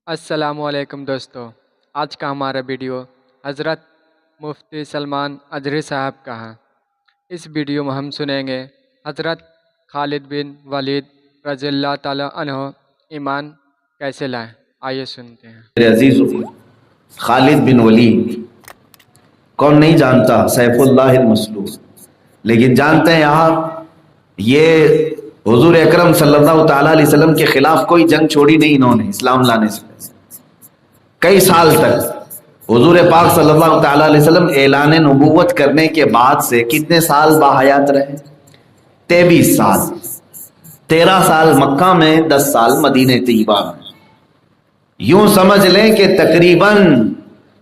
السلام علیکم دوستو، آج کا ہمارا ویڈیو حضرت مفتی سلمان اجری صاحب کا ہے۔ اس ویڈیو میں ہم سنیں گے حضرت خالد بن ولید رضی اللہ تعالیٰ عنہ ایمان کیسے لائے۔ آئیے سنتے ہیں۔ میرے عزیز خالد بن ولید کون نہیں جانتا، سیف اللہ المسلول، لیکن جانتے ہیں آپ یہ حضور اکرم صلی اللہ تعالیٰ علیہ وسلم کے خلاف کوئی جنگ چھوڑی نہیں انہوں نے اسلام لانے سے کئی سال تک۔ حضور پاک صلی اللہ تعالیٰ علیہ وسلم اعلان نبوت کرنے کے بعد سے کتنے سال باحیات رہے؟ 23 سال، 13 سال مکہ میں، 10 سال مدینہ طیبہ میں۔ یوں سمجھ لیں کہ تقریباً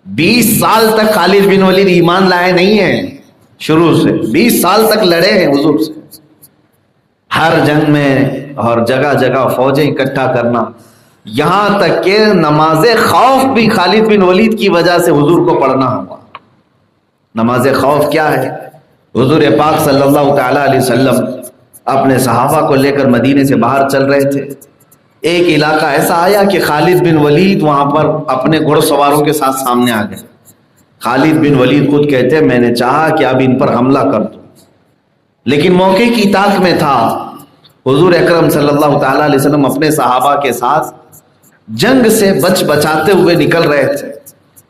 20 سال تک خالد بن ولید ایمان لائے نہیں ہیں، شروع سے 20 سال تک لڑے ہیں حضور سے، ہر جنگ میں اور جگہ جگہ فوجیں اکٹھا کرنا، یہاں تک کہ نماز خوف بھی خالد بن ولید کی وجہ سے حضور کو پڑھنا ہوا۔ نماز خوف کیا ہے؟ حضور پاک صلی اللہ تعالیٰ علیہ وسلم اپنے صحابہ کو لے کر مدینے سے باہر چل رہے تھے۔ ایک علاقہ ایسا آیا کہ خالد بن ولید وہاں پر اپنے گھوڑ سواروں کے ساتھ سامنے آ گئے۔ خالد بن ولید خود کہتے ہیں میں نے چاہا کہ اب ان پر حملہ کر دوں، لیکن موقع کی طاق میں تھا۔ حضور اکرم صلی اللہ تعالیٰ علیہ وسلم اپنے صحابہ کے ساتھ جنگ سے بچاتے ہوئے نکل رہے تھے۔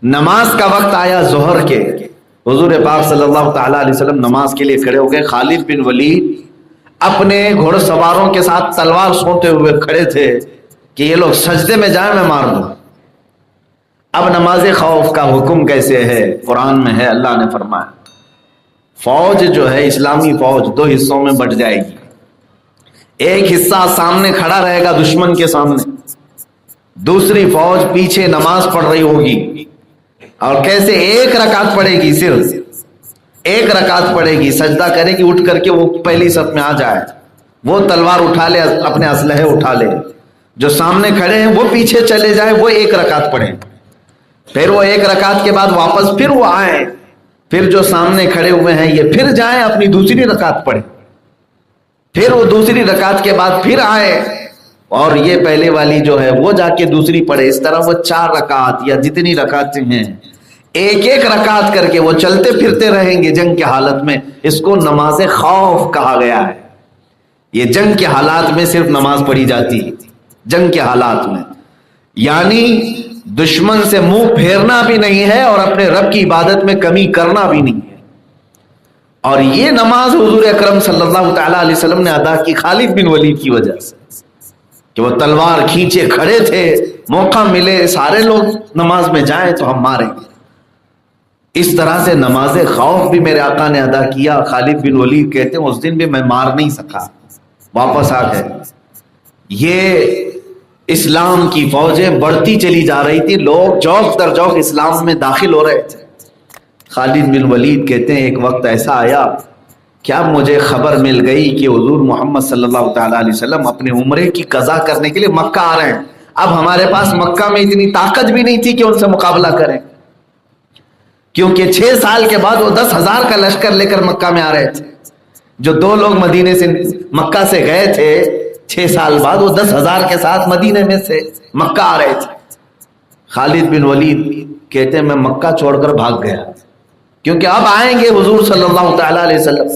نماز کا وقت آیا ظہر کے، حضور پاک صلی اللہ تعالیٰ علیہ وسلم نماز کے لیے کھڑے ہو گئے۔ خالد بن ولید اپنے گھوڑ سواروں کے ساتھ تلوار سونتے ہوئے کھڑے تھے کہ یہ لوگ سجدے میں جائیں میں مار دوں۔ اب نماز خوف کا حکم کیسے ہے؟ قرآن میں ہے، اللہ نے فرمایا فوج جو ہے اسلامی فوج 2 حصوں میں بٹ جائے گی۔ ایک حصہ سامنے کھڑا رہے گا دشمن کے سامنے، دوسری فوج پیچھے نماز پڑھ رہی ہوگی۔ اور کیسے؟ ایک رکعت پڑھے گی، صرف ایک رکعت پڑھے گی، سجدہ کرے گی، اٹھ کر کے وہ پہلی صف میں آ جائے، وہ تلوار اٹھا لے، اپنے اسلحے اٹھا لے، جو سامنے کھڑے ہیں وہ پیچھے چلے جائیں، وہ ایک رکعت پڑھیں، پھر وہ ایک رکعت کے بعد واپس پھر وہ آئیں، پھر جو سامنے کھڑے ہوئے ہیں یہ پھر جائیں اپنی دوسری رکعت پڑھیں، پھر وہ دوسری رکعت کے بعد پھر آئے اور یہ پہلے والی جو ہے وہ جا کے دوسری پڑھے۔ اس طرح وہ 4 رکعت یا جتنی رکعتیں ہیں ایک ایک رکعت کر کے وہ چلتے پھرتے رہیں گے جنگ کے حالت میں۔ اس کو نماز خوف کہا گیا ہے۔ یہ جنگ کے حالات میں صرف نماز پڑھی جاتی ہے، جنگ کے حالات میں، یعنی دشمن سے منہ پھیرنا بھی نہیں ہے اور اپنے رب کی عبادت میں کمی کرنا بھی نہیں ہے۔ اور یہ نماز حضور اکرم صلی اللہ تعالیٰ علیہ وسلم نے ادا کی خالد بن ولید کی وجہ سے، کہ وہ تلوار کھینچے کھڑے تھے، موقع ملے سارے لوگ نماز میں جائیں تو ہم ماریں گے۔ اس طرح سے نماز خوف بھی میرے آقا نے ادا کیا۔ خالد بن ولید کہتے ہیں اس دن بھی میں مار نہیں سکا، واپس آ گئے۔ یہ اسلام کی فوجیں بڑھتی چلی جا رہی تھی، لوگ جوق در جوق اسلام میں داخل ہو رہے تھے۔ خالد بن ولید کہتے ہیں ایک وقت ایسا آیا کہ اب مجھے خبر مل گئی کہ حضور محمد صلی اللہ تعالیٰ علیہ وسلم اپنے عمرے کی قضا کرنے کے لیے مکہ آ رہے ہیں۔ اب ہمارے پاس مکہ میں اتنی طاقت بھی نہیں تھی کہ ان سے مقابلہ کریں، کیونکہ 6 سال کے بعد وہ 10,000 کا لشکر لے کر مکہ میں آ رہے تھے۔ جو 2 لوگ مدینے سے مکہ سے گئے تھے 6 سال بعد، وہ 10,000 کے ساتھ مدینے میں سے مکہ آ رہے تھے۔ خالد بن ولید کہتے ہیں میں مکہ چھوڑ کر بھاگ گیا، کیونکہ اب آئیں گے حضور صلی اللہ تعالیٰ علیہ وسلم،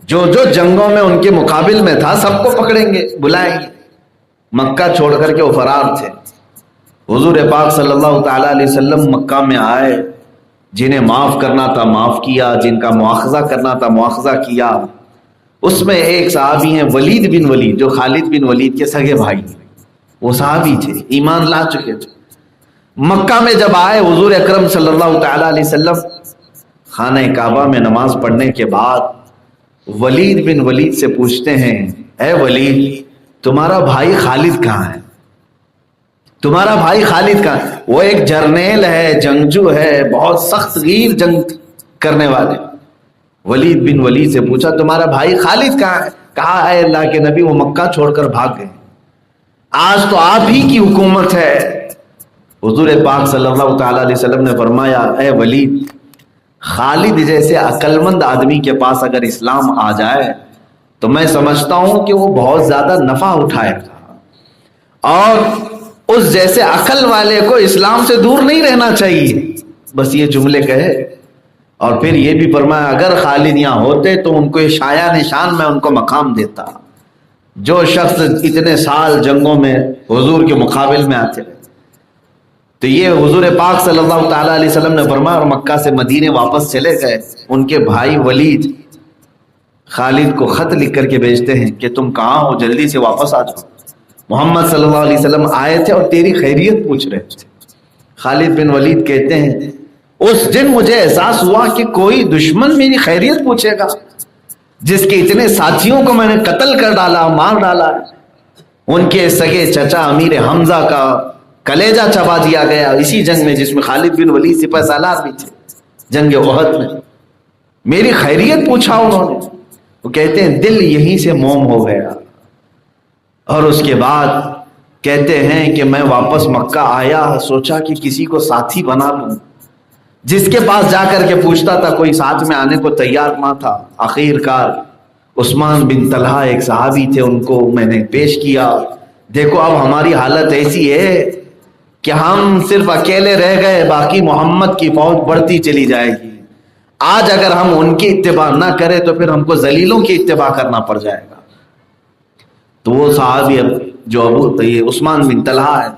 جو جو جنگوں میں ان کے مقابل میں تھا سب کو پکڑیں گے، بلائیں گے۔ مکہ چھوڑ کر کے وہ فرار تھے۔ حضور پاک صلی اللہ تعالیٰ علیہ وسلم مکہ میں آئے، جنہیں معاف کرنا تھا معاف کیا، جن کا مواخذہ کرنا تھا مواخذہ کیا۔ اس میں ایک صحابی ہیں ولید بن ولید، جو خالد بن ولید کے سگے بھائی، وہ صحابی تھے، ایمان لا چکے تھے۔ مکہ میں جب آئے حضور اکرم صلی اللہ تعالیٰ علیہ وسلم خانہ کعبہ میں نماز پڑھنے کے بعد ولید بن ولید سے پوچھتے ہیں اے ولید تمہارا بھائی خالد کہاں ہے؟ تمہارا بھائی خالد کہاں ہے؟ وہ ایک جرنیل ہے، جنگجو ہے، بہت سخت گیر جنگ کرنے والے۔ ولید بن ولید سے پوچھا تمہارا بھائی خالد کہاں ہے؟ کہا اے اللہ کے نبی وہ مکہ چھوڑ کر بھاگ گئے، آج تو آپ ہی کی حکومت ہے۔ حضور پاک صلی اللہ تعالیٰ علیہ وسلم نے فرمایا اے ولید، خالد جیسے عقل مند آدمی کے پاس اگر اسلام آ جائے تو میں سمجھتا ہوں کہ وہ بہت زیادہ نفع اٹھائے گا، اور اس جیسے عقل والے کو اسلام سے دور نہیں رہنا چاہیے. بس یہ جملے کہے اور پھر یہ بھی فرمایا اگر خالد یہاں ہوتے تو ان کو یہ شایان نشان میں ان کو مقام دیتا. جو شخص اتنے سال جنگوں میں حضور کے مقابل میں آتے رہے. تو یہ حضور پاک صلی اللہ تعالیٰ علیہ وسلم نے فرمایا اور مکہ سے مدینے واپس چلے گئے. ان کے بھائی ولید خالد کو خط لکھ کر کے بھیجتے ہیں کہ تم کہاں ہو، جلدی سے واپس آ جاؤ. محمد صلی اللہ علیہ وسلم آئے تھے اور تیری خیریت پوچھ رہے تھے. خالد بن ولید کہتے ہیں اس دن مجھے احساس ہوا کہ کوئی دشمن میری خیریت پوچھے گا جس کے اتنے ساتھیوں کو میں نے قتل کر ڈالا، مار ڈالا. ان کے سگے چچا امیر حمزہ کا کلیجہ چبا دیا گیا اسی جنگ میں جس میں خالد بن ولید سپہ سالار بھی تھے، جنگ احد میں. میری خیریت پوچھا انہوں نے. وہ کہتے ہیں دل یہیں سے موم ہو گیا. اور اس کے بعد کہتے ہیں کہ میں واپس مکہ آیا، سوچا کہ کسی کو ساتھی بنا لوں. جس کے پاس جا کر کے پوچھتا تھا کوئی ساتھ میں آنے کو تیار نہ تھا. آخر کار عثمان بن طلحہ ایک صحابی تھے، ان کو میں نے پیش کیا. دیکھو اب ہماری حالت ایسی ہے کہ ہم صرف اکیلے رہ گئے، باقی محمد کی فوج بڑھتی چلی جائے گی. آج اگر ہم ان کی اتباع نہ کریں تو پھر ہم کو ذلیلوں کی اتباع کرنا پڑ جائے گا. تو وہ صحابی جو عثمان بن طلحہ ہے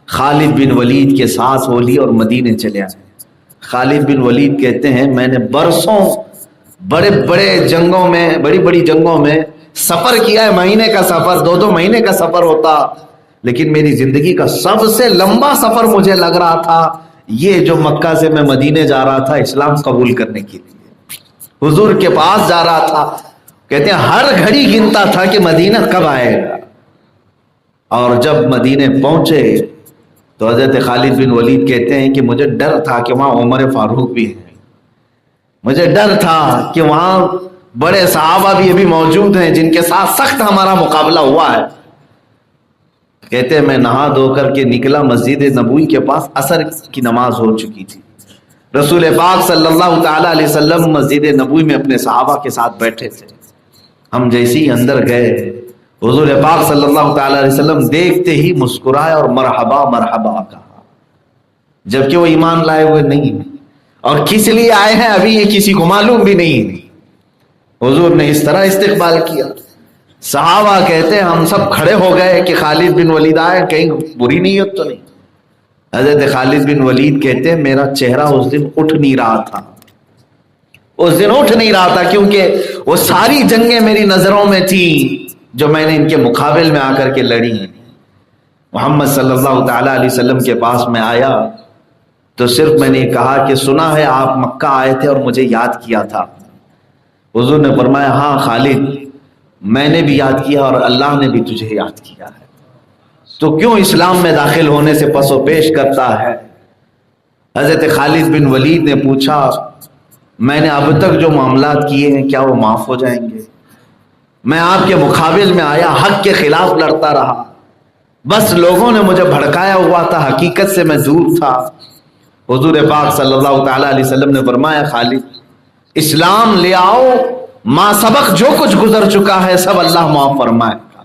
خالد بن ولید کے ساتھ ہو لی اور مدینے چلے آئے. خالد بن ولید کہتے ہیں میں نے برسوں بڑے بڑے جنگوں میں، بڑی بڑی جنگوں میں سفر کیا ہے. مہینے کا سفر، 2 مہینے کا سفر ہوتا، لیکن میری زندگی کا سب سے لمبا سفر مجھے لگ رہا تھا یہ جو مکہ سے میں مدینے جا رہا تھا اسلام قبول کرنے کے لیے، حضور کے پاس جا رہا تھا. کہتے ہیں ہر گھڑی گنتا تھا کہ مدینہ کب آئے گا. اور جب مدینے پہنچے تو حضرت خالد بن ولید کہتے ہیں کہ مجھے ڈر تھا کہ وہاں عمر فاروق بھی ہیں. مجھے ڈر تھا کہ وہاں بڑے صحابہ بھی ابھی موجود ہیں جن کے ساتھ سخت ہمارا مقابلہ ہوا ہے. کہتے ہیں میں نہا دھو کر کے نکلا مسجد نبوی کے پاس، عصر کی نماز ہو چکی تھی. رسول پاک صلی اللہ تعالی علیہ وسلم مسجد نبوی میں اپنے صحابہ کے ساتھ بیٹھے تھے. ہم جیسے ہی اندر گئے حضور پاک صلی اللہ تعالی علیہ وسلم دیکھتے ہی مسکرائے اور مرحبا مرحبا کہا، جبکہ وہ ایمان لائے ہوئے نہیں اور کس لیے آئے ہیں ابھی یہ کسی کو معلوم بھی نہیں. حضور نے اس طرح استقبال کیا. صحابہ کہتے ہیں ہم سب کھڑے ہو گئے کہ خالد بن ولید آئے، کہیں بری نیت تو نہیں. حضرت خالد بن ولید کہتے ہیں میرا چہرہ اس دن اٹھ نہیں رہا تھا. اس دن اٹھ نہیں رہا تھا کیونکہ وہ ساری جنگیں میری نظروں میں تھیں جو میں نے ان کے مقابل میں آ کر کے لڑی ہیں. محمد صلی اللہ تعالی علیہ وسلم کے پاس میں آیا تو صرف میں نے کہا کہ سنا ہے آپ مکہ آئے تھے اور مجھے یاد کیا تھا. حضور نے فرمایا ہاں خالد میں نے بھی یاد کیا اور اللہ نے بھی تجھے یاد کیا ہے، تو کیوں اسلام میں داخل ہونے سے پس و پیش کرتا ہے. حضرت خالد بن ولید نے پوچھا میں نے اب تک جو معاملات کیے ہیں کیا وہ معاف ہو جائیں گے؟ میں آپ کے مقابل میں آیا، حق کے خلاف لڑتا رہا، بس لوگوں نے مجھے بھڑکایا ہوا تھا، حقیقت سے میں دور تھا. حضور پاک صلی اللہ تعالی علیہ وسلم نے فرمایا خالد اسلام لے آؤ، ما سبق جو کچھ گزر چکا ہے سب اللہ معاف فرمائے گا.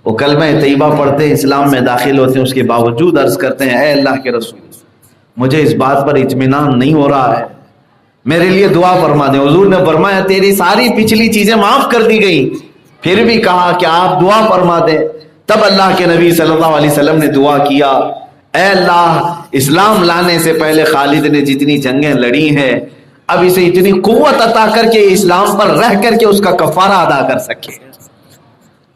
وہ کلمہ طیبہ پڑھتے ہیں، اسلام میں داخل ہوتے ہیں، اس کے باوجود عرض کرتے ہیں اے اللہ کے رسول مجھے اس بات پر اطمینان نہیں ہو رہا ہے، میرے لیے دعا فرما دیں. حضور نے فرمایا تیری ساری پچھلی چیزیں معاف کر دی گئی. پھر بھی کہا کہ آپ دعا فرما دیں. تب اللہ کے نبی صلی اللہ علیہ وسلم نے دعا کیا اے اللہ اسلام لانے سے پہلے خالد نے جتنی جنگیں لڑی ہیں اب اسے اتنی قوت عطا کر کے اسلام پر رہ کر کے اس کا کفارہ ادا کر سکے.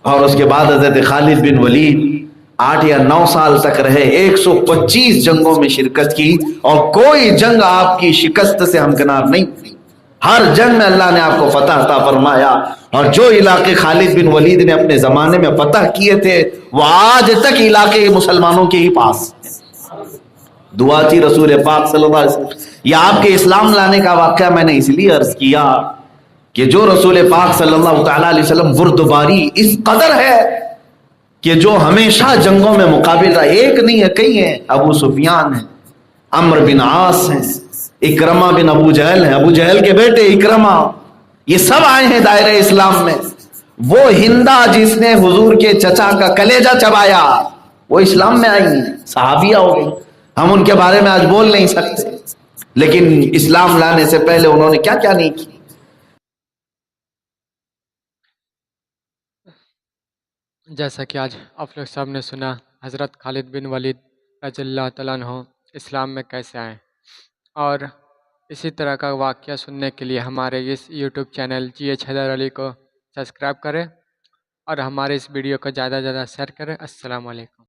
اور اس کے بعد حضرت خالد بن ولید 8 یا 9 سال تک رہے، 125 جنگوں میں شرکت کی اور کوئی جنگ آپ کی شکست سے ہمکنار نہیں ہوئی. ہر جنگ میں اللہ نے آپ کو فتح عطا فرمایا اور جو علاقے خالد بن ولید نے اپنے زمانے میں فتح کیے تھے وہ آج تک علاقے مسلمانوں کے ہی پاس. دعا تھی رسول پاک صلی اللہ علیہ وسلم. یہ آپ کے اسلام لانے کا واقعہ میں نے اس لیے عرض کیا کہ جو رسول پاک صلی اللہ تعالی علیہ وسلم بردباری اس قدر ہے کہ جو ہمیشہ جنگوں میں مقابل رہا، ایک نہیں ہے کئی ہیں. ابو سفیان ہیں، عمرو بن عاص ہیں، اکرمہ بن ابو جہل ہیں، ابو جہل کے بیٹے اکرمہ، یہ سب آئے ہیں دائرہ اسلام میں. وہ ہندا جس نے حضور کے چچا کا کلیجہ چبایا وہ اسلام میں آئی ہیں، صحابیہ ہو گئی. ہم ان کے بارے میں آج بول نہیں سکتے، لیکن اسلام لانے سے پہلے انہوں نے کیا کیا نہیں کی. جیسا کہ آج آپ لوگ سب نے سنا حضرت خالد بن ولید رضی اللہ تعالیٰ عنہ اسلام میں کیسے آئے، اور اسی طرح کا واقعہ سننے کے لیے ہمارے اس YouTube channel G H Haider Ali کو سبسکرائب کریں اور ہمارے اس ویڈیو کو زیادہ سے زیادہ شیئر کریں. السلام علیکم.